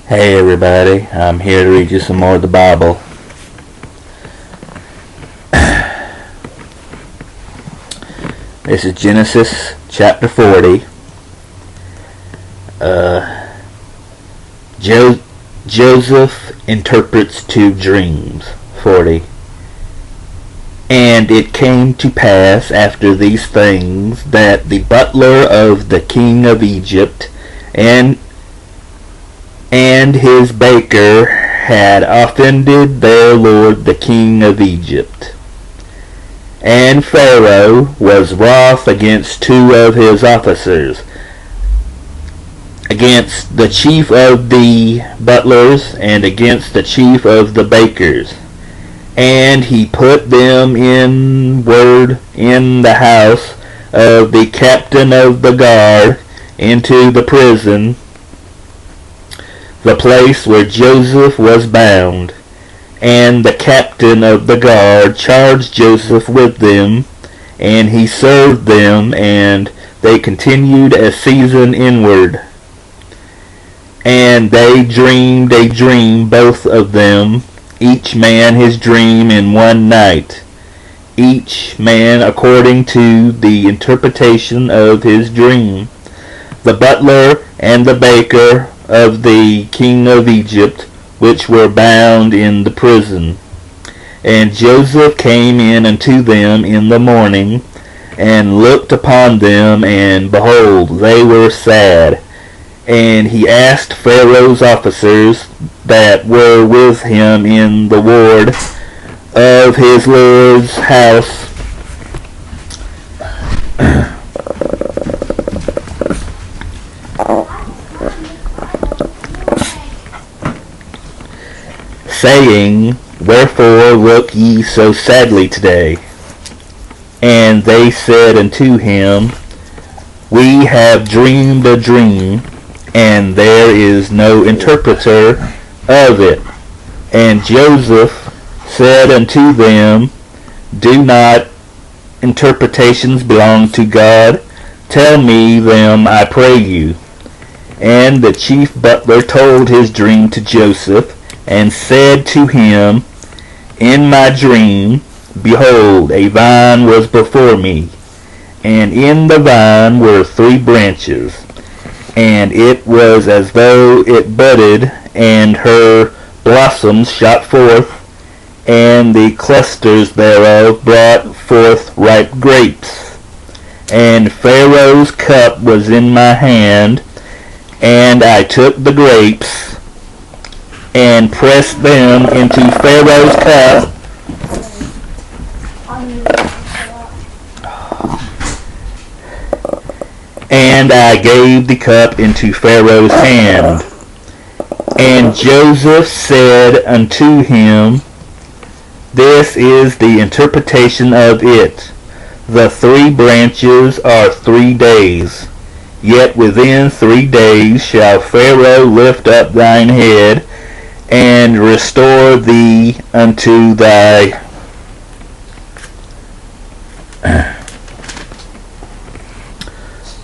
Hey everybody, I'm here to read you some more of the Bible. This is Genesis chapter 40. Joseph interprets two dreams. 40. And it came to pass after these things that the butler of the king of Egypt and his baker had offended their lord the king of Egypt. And Pharaoh was wroth against two of his officers, against the chief of the butlers and against the chief of the bakers. And he put them inward in the house of the captain of the guard into the prison, the place where Joseph was bound. And the captain of the guard charged Joseph with them, and he served them, and they continued a season inward. And they dreamed a dream, both of them, each man his dream in one night, each man according to the interpretation of his dream, the butler and the baker of the king of Egypt, which were bound in the prison. And Joseph came in unto them in the morning, and looked upon them, and behold, they were sad. And he asked Pharaoh's officers that were with him in the ward of his lord's house, saying, Wherefore look ye so sadly today? And they said unto him, We have dreamed a dream, and there is no interpreter of it. And Joseph said unto them, Do not interpretations belong to God? Tell me them, I pray you. And the chief butler told his dream to Joseph, and said to him, In my dream, behold, a vine was before me, and in the vine were 3 branches, and it was as though it budded, and her blossoms shot forth, and the clusters thereof brought forth ripe grapes. And Pharaoh's cup was in my hand, and I took the grapes, and pressed them into Pharaoh's cup, and I gave the cup into Pharaoh's hand. And Joseph said unto him, This is the interpretation of it. The 3 branches are 3 days. Yet within 3 days shall Pharaoh lift up thine head, and restore thee unto thy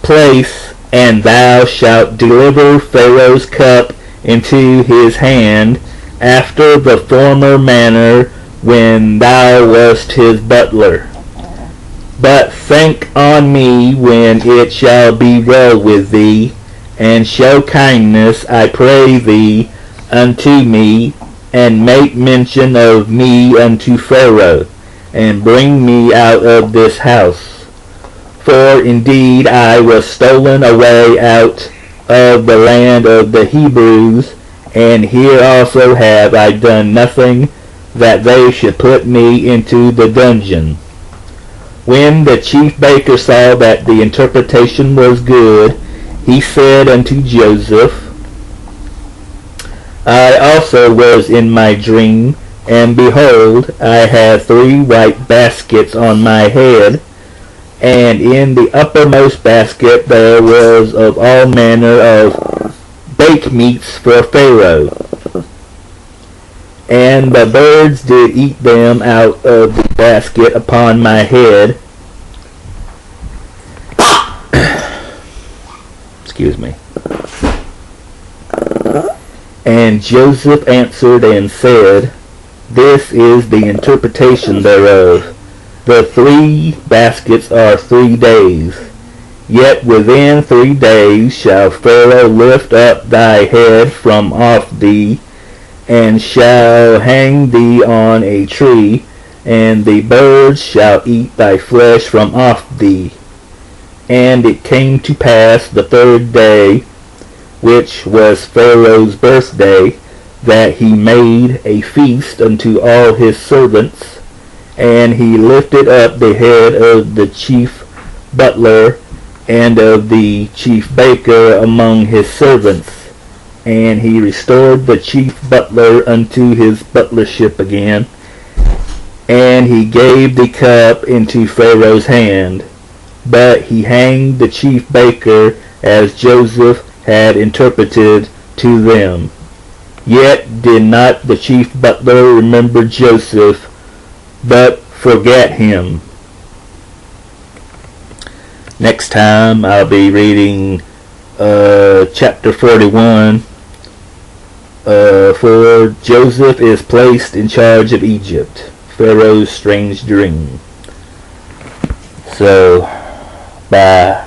place, and thou shalt deliver Pharaoh's cup into his hand, after the former manner when thou wast his butler. But think on me when it shall be well with thee, and show kindness, I pray thee, unto me, and make mention of me unto Pharaoh, and bring me out of this house. For indeed I was stolen away out of the land of the Hebrews, and here also have I done nothing that they should put me into the dungeon. When the chief baker saw that the interpretation was good, he said unto Joseph, I also was in my dream, and behold, I had 3 white baskets on my head, and in the uppermost basket there was of all manner of baked meats for Pharaoh. And the birds did eat them out of the basket upon my head. Excuse me. And Joseph answered and said, This is the interpretation thereof. The 3 baskets are 3 days. Yet within 3 days shall Pharaoh lift up thy head from off thee, and shall hang thee on a tree, and the birds shall eat thy flesh from off thee. And it came to pass the 3rd day, which was Pharaoh's birthday, that he made a feast unto all his servants, and he lifted up the head of the chief butler and of the chief baker among his servants, and he restored the chief butler unto his butlership again, and he gave the cup into Pharaoh's hand. But he hanged the chief baker as Joseph had interpreted to them. Yet did not the chief butler remember Joseph, but forgat him. Next time I'll be reading chapter 41, for Joseph is placed in charge of Egypt. Pharaoh's strange dream. So, bye.